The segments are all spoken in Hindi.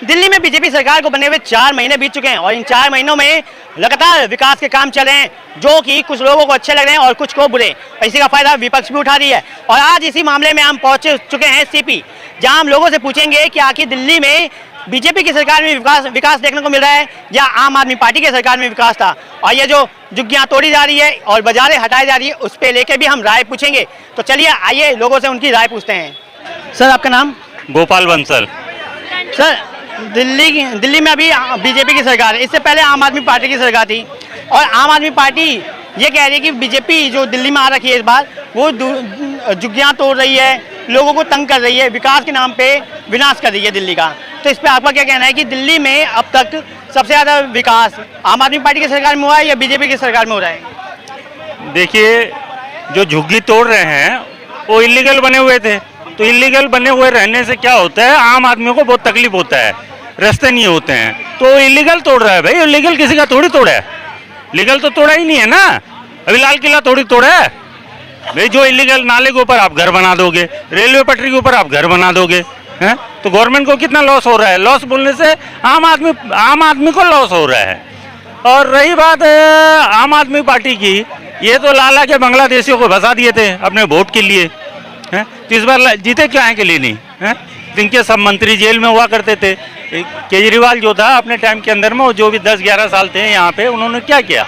दिल्ली में बीजेपी सरकार को बने हुए 4 महीने बीत चुके हैं और इन 4 महीनों में लगातार विकास के काम चल रहे हैं, जो कि कुछ लोगों को अच्छे लग रहे हैं और कुछ को बुरे। इसी का फायदा विपक्ष भी उठा रही है। और आज इसी मामले में हम पहुंच चुके हैं सीपी, जहां हम लोगों से पूछेंगे कि आखिर दिल्ली में बीजेपी की सरकार में विकास देखने को मिल रहा है या आम आदमी पार्टी की सरकार में विकास था। और ये जो झुग्गियां तोड़ी जा रही है और बाजारें हटाई जा रही है, उस पर लेके भी हम राय पूछेंगे। तो चलिए आइए लोगों से उनकी राय पूछते हैं। सर, आपका नाम? गोपाल बंसल। सर, दिल्ली में अभी बीजेपी की सरकार है, इससे पहले आम आदमी पार्टी की सरकार थी और आम आदमी पार्टी ये कह रही है कि बीजेपी जो दिल्ली में आ रखी है इस बार, वो झुग्गियां तोड़ रही है, लोगों को तंग कर रही है, विकास के नाम पे विनाश कर रही है दिल्ली का। तो इस पर आपका क्या कहना है कि दिल्ली में अब तक सबसे ज़्यादा विकास आम आदमी पार्टी की सरकार में हुआ है या बीजेपी की सरकार में हो रहा है? देखिए, जो झुग्गी तोड़ रहे हैं वो इलीगल बने हुए थे, तो इलीगल बने हुए रहने से क्या होता है, आम आदमियों को बहुत तकलीफ होता है, रास्ते नहीं होते हैं, तो इलीगल तोड़ रहा है। भाई इलीगल किसी का थोड़ी तोड़ा है, लीगल तो तोड़ा ही नहीं है ना। अभी लाल किला थोड़ी तोड़ा है भाई। जो इलीगल नाले के ऊपर आप घर बना दोगे, रेलवे पटरी के ऊपर आप घर बना दोगे, हैं तो गवर्नमेंट को कितना लॉस हो रहा है। लॉस बोलने से आम आदमी को लॉस हो रहा है। और रही बात आम आदमी पार्टी की, ये तो लाला के बांग्लादेशियों को फंसा दिए थे अपने वोट के लिए, हैं तो इस बार जीते क्या है के लिए नहीं हैं। जिनके सब मंत्री जेल में हुआ करते थे, केजरीवाल जो था अपने टाइम के अंदर में, वो जो भी 10-11 साल थे यहाँ पे, उन्होंने क्या किया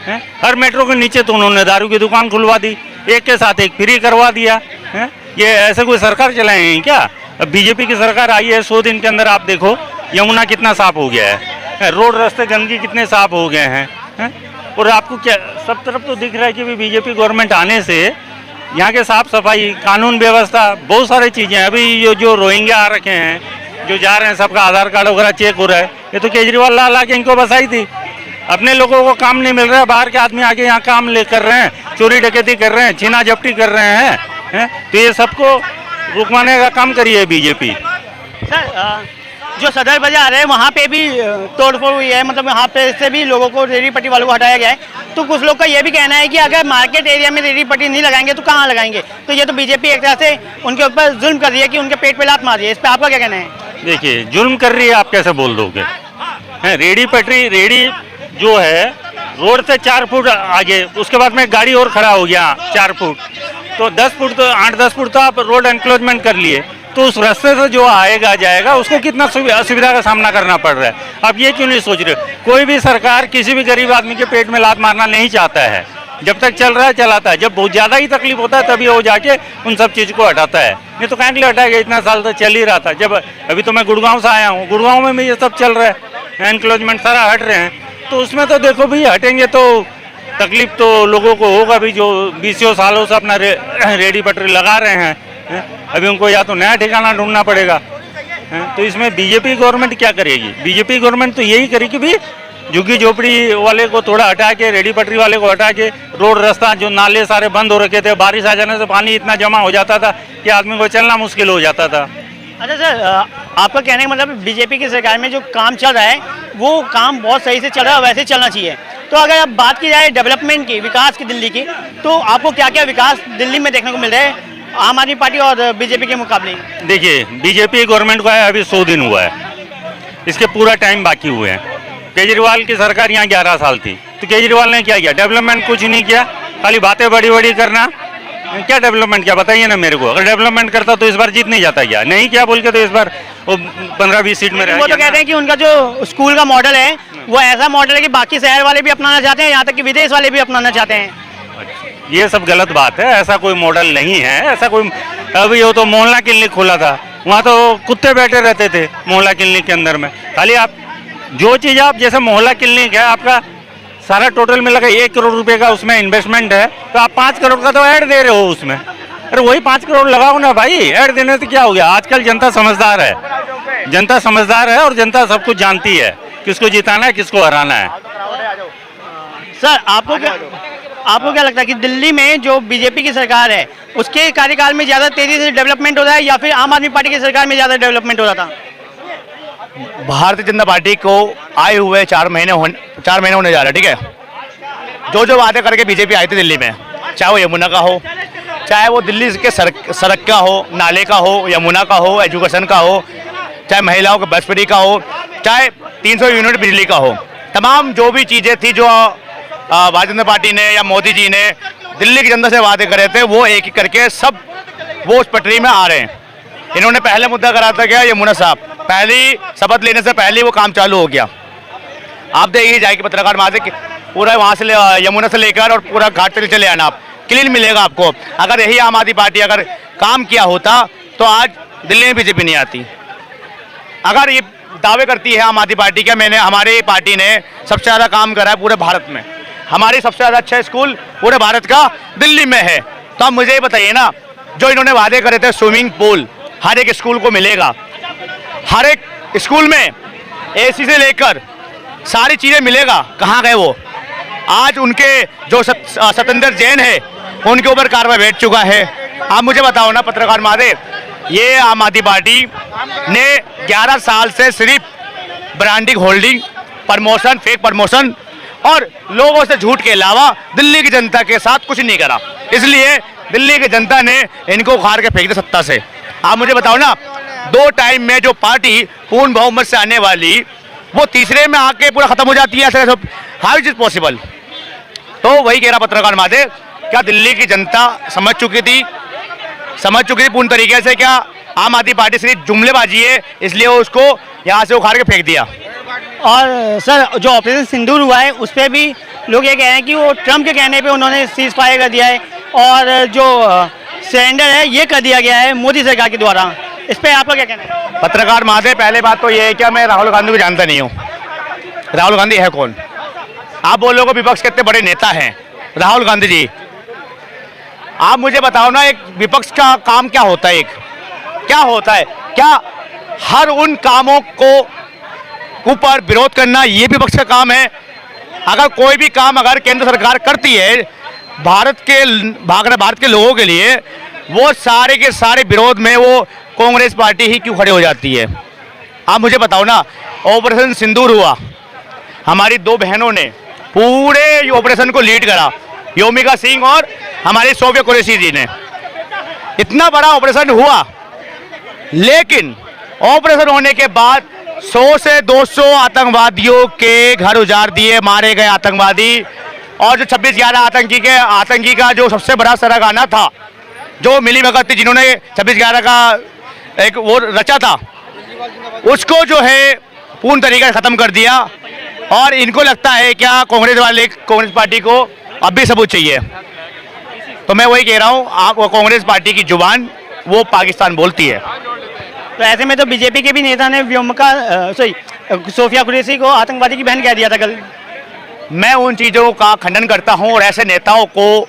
है? हर मेट्रो के नीचे तो उन्होंने दारू की दुकान खुलवा दी, एक के साथ एक फ्री करवा दिया है। ये ऐसे कोई सरकार चलाए हैं क्या? अब बीजेपी की सरकार आई है, 100 दिन के अंदर आप देखो यमुना कितना साफ हो गया है, रोड रास्ते गंदगी कितने साफ हो गए हैं। और आपको क्या सब तरफ तो दिख रहा है कि बीजेपी गवर्नमेंट आने से यहाँ के साफ सफाई, कानून व्यवस्था, बहुत सारी चीज़ें। अभी जो रोहिंग्या आ रखे हैं, जो जा रहे हैं, सबका आधार कार्ड वगैरह चेक हो रहा है। ये तो केजरीवाल ला के इनको बसाई थी। अपने लोगों को काम नहीं मिल रहा है, बाहर के आदमी आके यहाँ काम कर रहे हैं, चोरी डकैती कर रहे हैं, छीना झपटी कर रहे हैं। तो ये सबको रुकवाने का काम करिए बीजेपी। सर, जो सदर बाजार है वहाँ पे भी तोड़फोड़ हुई है, मतलब वहाँ पे से भी लोगों को, रेहड़ी पट्टी वालों को हटाया गया है। तो कुछ लोग का ये भी कहना है कि अगर मार्केट एरिया में रेहड़ी पट्टी नहीं लगाएंगे तो कहाँ लगाएंगे। तो ये तो बीजेपी एक तरह से उनके ऊपर जुल्म कर रही है कि उनके पेट पे लात मार रही है। इस पर आपका क्या कहना है? देखिए, जुल्म कर रही है आप कैसे बोल दोगे? रेहड़ी पटरी, रेहड़ी जो है रोड से 4 फुट आगे, उसके बाद में गाड़ी और खड़ा हो गया 4 फुट, तो 10 फुट तो 8-10 फुट तो आप रोड एनक्लोजमेंट कर लिए, तो उस रास्ते से जो आएगा जाएगा उसको कितना असुविधा का सामना करना पड़ रहा है। आप ये क्यों नहीं सोच रहे? कोई भी सरकार किसी भी गरीब आदमी के पेट में लात मारना नहीं चाहता है। जब तक चल रहा है चलाता है, जब बहुत ज़्यादा ही तकलीफ होता है तभी वो जाके उन सब चीज़ को हटाता है। नहीं तो कहीं के लिए हटाएगा? इतना साल तो चल ही रहा था। जब अभी तो मैं गुड़गांव से आया हूँ, गुड़गांव में भी ये सब चल रहा है, एनक्लोजमेंट सारा हट रहे हैं। तो उसमें तो देखो भी हटेंगे तो तकलीफ तो लोगों को होगा भी, जो 20 सालों से अपना रेहड़ी पटरी लगा रहे हैं। अभी उनको या तो नया ठिकाना ढूंढना पड़ेगा। तो इसमें बीजेपी गवर्नमेंट क्या करेगी? बीजेपी गवर्नमेंट तो यही करेगी भी, झुग्गी झोपड़ी वाले को थोड़ा हटा के, रेहड़ी पटरी वाले को हटा के, रोड रास्ता जो नाले सारे बंद हो रखे थे, बारिश आ जाने से पानी इतना जमा हो जाता था कि आदमी को चलना मुश्किल हो जाता था। अच्छा सर, आपका कहने का मतलब बीजेपी की सरकार में जो काम चल रहा है वो काम बहुत सही से चल रहा है, वैसे चलना चाहिए। तो अगर अब बात की जाए डेवलपमेंट की, विकास की दिल्ली की, तो आपको क्या क्या विकास दिल्ली में देखने को मिल रहा है आम आदमी पार्टी और बीजेपी के मुकाबले? देखिए, बीजेपी गवर्नमेंट को अभी 100 दिन हुआ है, इसके पूरा टाइम बाकी हुए हैं। केजरीवाल की सरकार यहाँ 11 साल थी, तो केजरीवाल ने क्या किया? डेवलपमेंट कुछ नहीं किया, खाली बातें बड़ी बड़ी करना। क्या डेवलपमेंट किया बताइए ना मेरे को। अगर डेवलपमेंट करता तो इस बार जीत नहीं जाता क्या? नहीं किया बोल के तो इस बार वो 15-20 सीट में रह गया। वो तो कहते हैं कि उनका जो स्कूल का मॉडल है वो ऐसा मॉडल है कि बाकी शहर वाले भी अपनाना चाहते हैं, यहाँ तक कि विदेश वाले भी अपनाना चाहते हैं। ये सब गलत बात है, ऐसा कोई मॉडल नहीं है। ऐसा कोई, अभी वो तो मोहल्ला क्लिनिक खोला था, वहाँ तो कुत्ते बैठे रहते थे मोहल्ला क्लिनिक के अंदर में। खाली आप जो चीज़, आप जैसे मोहल्ला क्लिनिक है, आपका सारा टोटल मिला के 1 करोड़ रुपए का उसमें इन्वेस्टमेंट है, तो आप 5 करोड़ का तो ऐड दे रहे हो उसमें। अरे वही 5 करोड़ लगाओ ना भाई, ऐड देने से क्या हो गया? आजकल जनता समझदार है, जनता समझदार है और जनता सब कुछ जानती है, किसको जिताना है, किसको हराना है। सर, आपको क्या लगता है कि दिल्ली में जो बीजेपी की सरकार है उसके कार्यकाल में ज़्यादा तेजी से डेवलपमेंट हो रहा है या फिर आम आदमी पार्टी की सरकार में ज़्यादा डेवलपमेंट हो रहा था? भारतीय जनता पार्टी को आए हुए 4 महीने होने जा रहे हैं, ठीक है। जो वादे करके बीजेपी आई थी दिल्ली में, चाहे वो यमुना का हो, चाहे वो दिल्ली के सड़क का हो, नाले का हो, यमुना का हो, एजुकेशन का हो, चाहे महिलाओं के बस फ्री का हो, चाहे 300 यूनिट बिजली का हो, तमाम जो भी चीज़ें थी जो भारतीय जनता पार्टी ने या मोदी जी ने दिल्ली की जनता से वादे करे थे, वो एक एक करके सब वो उस पटरी में आ रहे हैं। इन्होंने पहले मुद्दा करा था क्या, यमुना साहब, पहली शपथ लेने से पहले वो काम चालू हो गया। आप देखिए जाएगी पत्रकार वहाँ से पूरा वहाँ से यमुना से लेकर और पूरा घाट तक चले आना, आप क्लीन मिलेगा आपको। अगर यही आम आदमी पार्टी अगर काम किया होता तो आज दिल्ली में बीजेपी नहीं आती। अगर ये दावे करती है आम आदमी पार्टी क्या हमारी पार्टी ने सबसे ज़्यादा काम करा है पूरे भारत में, हमारी सबसे ज़्यादा अच्छा स्कूल पूरे भारत का दिल्ली में है, तो आप मुझे ये बताइए ना, जो इन्होंने वादे करे थे स्विमिंग पूल हर एक स्कूल को मिलेगा, हर एक स्कूल में एसी से लेकर सारी चीज़ें मिलेगा, कहाँ गए वो? आज उनके जो सत्येंद्र जैन है उनके ऊपर कार्रवाई बैठ चुका है। आप मुझे बताओ ना पत्रकार महादेव, ये आम आदमी पार्टी ने 11 साल से सिर्फ branding, holding, promotion, fake promotion और लोगों से झूठ के अलावा दिल्ली की जनता के साथ कुछ नहीं करा, इसलिए दिल्ली की जनता ने इनको उखाड़ के फेंक दिया सत्ता से। आप मुझे बताओ ना, 2 टाइम में जो पार्टी पूर्ण बहुमत से आने वाली वो तीसरे में आके पूरा खत्म हो जाती है, हाउ इज इट पॉसिबल? तो वही कह रहा पत्रकार महादेव, क्या दिल्ली की जनता समझ चुकी थी पूर्ण तरीके से, क्या आम आदमी पार्टी सिर्फ जुमलेबाजी है इसलिए उसको यहाँ से उखाड़ के फेंक दिया? और सर जो ऑपरेशन सिंदूर हुआ है उस पर भी लोग ये कह रहे हैं कि वो ट्रम्प के कहने पे उन्होंने सीज फायर कर दिया है, और जो सरेंडर है ये कर दिया गया है मोदी सरकार के द्वारा। इस पर आपका क्या कहना है? पत्रकार महादेव, पहले बात तो ये है क्या मैं राहुल गांधी को जानता नहीं हूँ। राहुल गांधी है कौन? आप बोलोगे विपक्ष के इतने बड़े नेता हैं राहुल गांधी जी, आप मुझे बताओ ना एक विपक्ष का काम क्या होता है? क्या होता है? क्या हर उन कामों को ऊपर विरोध करना ये विपक्ष का काम है? अगर कोई भी काम अगर केंद्र सरकार करती है भारत के लोगों के लिए, वो सारे के सारे विरोध में वो कांग्रेस पार्टी ही क्यों खड़े हो जाती है? आप मुझे बताओ ना, ऑपरेशन सिंदूर हुआ, हमारी 2 बहनों ने पूरे ऑपरेशन को लीड करा, योमिका सिंह और हमारी शोभा कुरैशी जी ने। इतना बड़ा ऑपरेशन हुआ, लेकिन ऑपरेशन होने के बाद 100 से 200 आतंकवादियों के घर उजाड़ दिए, मारे गए आतंकवादी। और जो 26/11 आतंकी का जो सबसे बड़ा सरगना था, जो मिली भगत थी जिन्होंने 26/11 का एक वो रचा था, उसको जो है पूर्ण तरीके से ख़त्म कर दिया। और इनको लगता है क्या कांग्रेस पार्टी को अब भी सबूत चाहिए? तो मैं वही कह रहा हूँ, आप कांग्रेस पार्टी की जुबान वो पाकिस्तान बोलती है। तो ऐसे में तो बीजेपी के भी नेता ने सोफिया कुरैशी को आतंकवादी की बहन कह दिया था कल। मैं उन चीज़ों का खंडन करता हूं और ऐसे नेताओं को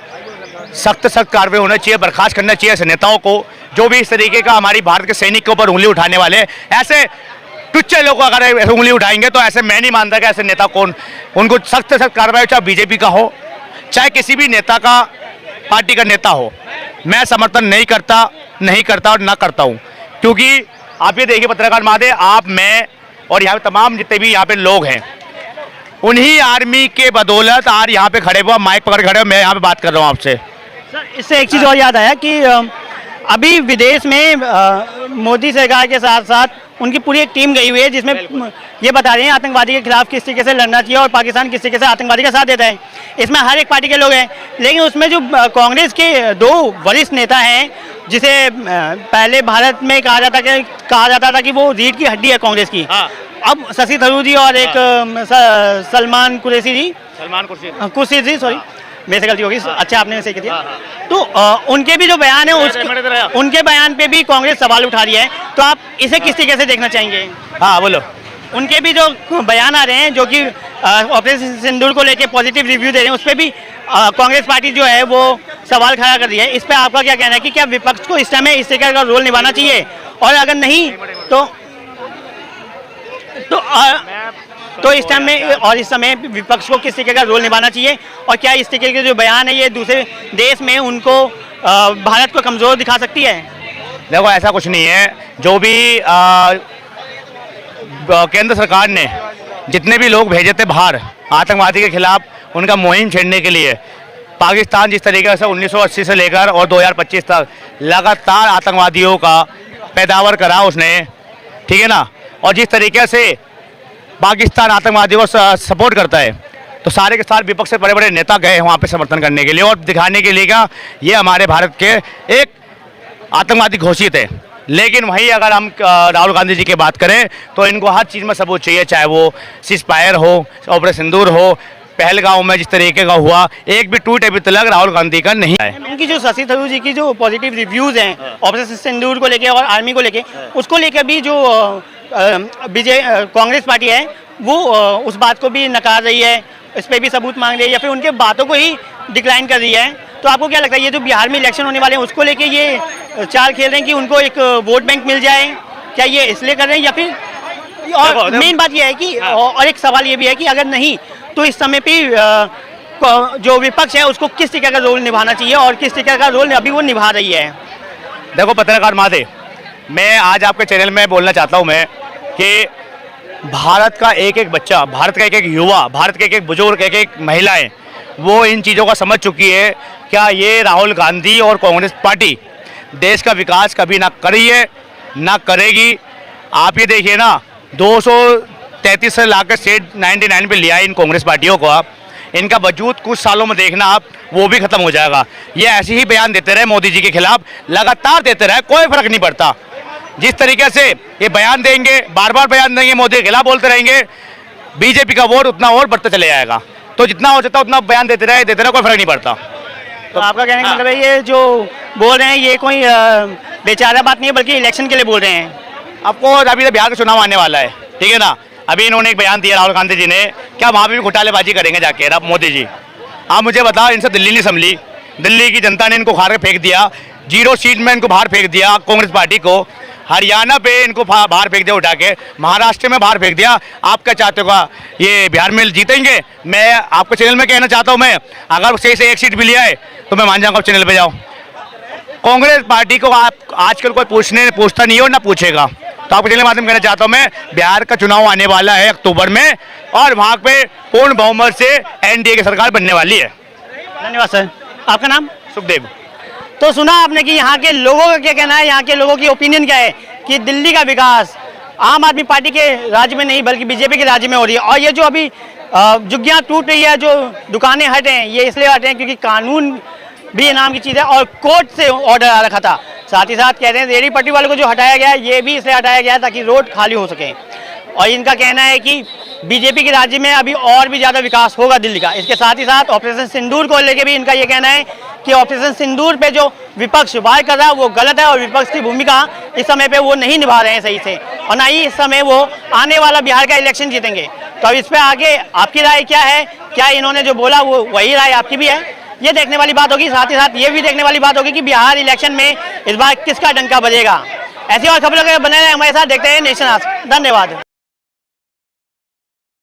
सख्त कार्रवाई होना चाहिए, बर्खास्त करना चाहिए ऐसे नेताओं को, जो भी इस तरीके का हमारी भारत के सैनिक के ऊपर उंगली उठाने वाले। ऐसे टुच्चे लोग अगर ऐसे उंगली उठाएंगे तो ऐसे मैं नहीं मानता कि ऐसे नेता कौन, उनको सख्त कार्रवाई, चाहे बीजेपी का हो चाहे किसी भी नेता का पार्टी का नेता हो, मैं समर्थन नहीं करता और ना करता हूँ। क्योंकि आप ये देखिए पत्रकार महादेव, आप, मैं और यहाँ पे तमाम जितने भी यहाँ पे लोग हैं, उन्हीं आर्मी के बदौलत आज यहाँ पे खड़े हुआ, माइक पकड़ खड़े हुए, मैं यहाँ पे बात कर रहा हूँ आपसे। सर इससे एक चीज़ और याद आया कि अभी विदेश में मोदी सरकार के साथ साथ उनकी पूरी एक टीम गई हुई है, जिसमें ये बता रहे हैं आतंकवादी के खिलाफ किस तरीके से लड़ना चाहिए और पाकिस्तान किस तरीके से आतंकवादी का साथ देता है। इसमें हर एक पार्टी के लोग हैं, लेकिन उसमें जो कांग्रेस के 2 वरिष्ठ नेता हैं, जिसे पहले भारत में कहा जाता था कि वो रीढ़ की हड्डी है कांग्रेस की, अब शशि थरूर जी और एक सलमान कुरैशी जी, सॉरी मेरे से गलती होगी, अच्छा आपने सही कह दिया। तो उनके भी जो बयान है उनके बयान पे भी कांग्रेस सवाल उठा रही है, तो आप इसे किस तरीके से देखना चाहेंगे? हाँ बोलो। उनके भी जो बयान आ रहे हैं जो कि ऑपरेशन सिंदूर को लेके पॉजिटिव रिव्यू दे रहे हैं, उस पर भी कांग्रेस पार्टी जो है वो सवाल खड़ा कर रही है। इस पर आपका क्या कहना है कि क्या विपक्ष को इस समय इस तरीके का रोल निभाना चाहिए, और अगर नहीं तो इस टाइम में और इस समय विपक्ष को किस तरीके का रोल निभाना चाहिए, और क्या इस तरीके के जो बयान है ये दूसरे देश में उनको भारत को कमज़ोर दिखा सकती है? देखो ऐसा कुछ नहीं है, जो भी केंद्र सरकार ने जितने भी लोग भेजे थे बाहर आतंकवादी के खिलाफ, उनका मुहिम छेड़ने के लिए, पाकिस्तान जिस तरीके से 1980 से लेकर और 2025 तक लगातार आतंकवादियों का पैदावार करा उसने, ठीक है ना, और जिस तरीके से पाकिस्तान आतंकवादियों को सपोर्ट करता है, तो सारे के सारे विपक्ष से बड़े बड़े नेता गए हैं वहाँ पे समर्थन करने के लिए और दिखाने के लिए क्या ये हमारे भारत के एक आतंकवादी घोषित है। लेकिन वहीं अगर हम राहुल गांधी जी की बात करें तो इनको हर चीज़ में सबूत चाहिए, चाहे वो सीज़फायर हो, ऑपरेशन सिंदूर हो, पहलगांव में जिस तरीके का हुआ, एक भी ट्वीट अभी तक राहुल गांधी का नहीं है। उनकी जो शशि थरूर जी की जो पॉजिटिव रिव्यूज हैं ऑपरेशन सिंदूर को लेके और आर्मी को लेके, उसको लेकर भी जो कांग्रेस पार्टी है वो उस बात को भी नकार रही है, इस पर भी सबूत मांग रही है या फिर उनके बातों को ही डिक्लाइन कर रही है। तो आपको क्या लगता है ये जो बिहार में इलेक्शन होने वाले हैं उसको लेके ये चाल खेल रहे हैं कि उनको एक वोट बैंक मिल जाए, क्या ये इसलिए कर रहे हैं या फिर और मेन बात ये है कि और एक सवाल ये भी है कि अगर नहीं तो इस समय पे जो विपक्ष है उसको किस तरीके का रोल निभाना चाहिए और किस तरीके का रोल अभी वो निभा रही है? देखो पत्रकार माधे, मैं आज आपके चैनल में बोलना चाहता हूं मैं कि भारत का एक एक बच्चा, भारत का एक एक युवा, भारत के एक एक बुजुर्ग, एक एक महिलाएं वो इन चीज़ों को समझ चुकी है। क्या ये राहुल गांधी और कांग्रेस पार्टी देश का विकास कभी ना करी है ना करेगी। आप ये देखिए ना, 233 से लाकर स्टेट 99 पे लिया इन कांग्रेस पार्टियों को, आप इनका वजूद कुछ सालों में देखना आप वो भी खत्म हो जाएगा। ये ऐसे ही बयान देते रहे मोदी जी के खिलाफ, लगातार देते रहे, कोई फर्क नहीं पड़ता। जिस तरीके से ये बयान देंगे, बार बार बयान देंगे, मोदी के खिलाफ बोलते रहेंगे, बीजेपी का वोट उतना और बढ़ता चले जाएगा। तो जितना हो सकता है उतना बयान देते रहे, कोई फर्क नहीं पड़ता। तो आपका कहने का मतलब है ये जो बोल रहे हैं ये कोई बेचारा बात नहीं है बल्कि इलेक्शन के लिए बोल रहे हैं। आपको अभी तो बिहार का चुनाव आने वाला है, ठीक है ना। अभी इन्होंने एक बयान दिया राहुल गांधी जी ने, क्या वहाँ पे भी घोटालेबाजी करेंगे जाके अब मोदी जी? आप मुझे बताओ, इनसे दिल्ली नहीं संभली, दिल्ली की जनता ने इनको उखाड़ के फेंक दिया, 0 सीट में इनको बाहर फेंक दिया कांग्रेस पार्टी को, हरियाणा पे इनको बाहर फेंक दिया उठा के, महाराष्ट्र में बाहर फेंक दिया। आप क्या चाहते हो ये बिहार में जीतेंगे? मैं आपके चैनल में कहना चाहता हूँ, मैं अगर सही से 1 सीट भी लिया है तो मैं मान जाऊँगा, चैनल पे जाओ। कांग्रेस पार्टी को आप आजकल कोई पूछता नहीं है और ना पूछेगा। तो आपके चैनल के माध्यम कहना चाहता हूँ मैं, बिहार का चुनाव आने वाला है अक्टूबर में और वहाँ पे पूर्ण बहुमत से एनडीए की सरकार बनने वाली है। धन्यवाद सर। आपका नाम? सुखदेव। तो सुना आपने कि यहाँ के लोगों का क्या कहना है, यहाँ के लोगों की ओपिनियन क्या है कि दिल्ली का विकास आम आदमी पार्टी के राज्य में नहीं बल्कि बीजेपी के राज्य में हो रही है। और ये जो अभी झुग्गियाँ टूट रही है, जो दुकानें हटे हैं, ये इसलिए हटे हैं क्योंकि कानून भी नाम की चीज़ है और कोर्ट से ऑर्डर आ रखा था। साथ ही साथ कहते हैं रेहड़ी पट्टी वालों को जो हटाया गया है ये भी इसलिए हटाया गया है ताकि रोड खाली हो सके। और इनका कहना है कि बीजेपी के राज्य में अभी और भी ज़्यादा विकास होगा दिल्ली का। इसके साथ ही साथ ऑपरेशन सिंदूर को लेकर भी इनका ये कहना है कि ऑपरेशन सिंदूर पे जो विपक्ष वार कर रहा है वो गलत है और विपक्ष की भूमिका इस समय पे वो नहीं निभा रहे हैं सही से, और ना ही इस समय वो आने वाला बिहार का इलेक्शन जीतेंगे। तो अब इस पर आगे आपकी राय क्या है? क्या इन्होंने जो बोला वो वही राय आपकी भी है? ये देखने वाली बात होगी। साथ ही साथ ये भी देखने वाली बात होगी कि बिहार इलेक्शन में इस बार किसका डंका बजेगा। ऐसी और खबरों के बने रहे हमारे साथ, देखते हैं नेशन आज। धन्यवाद।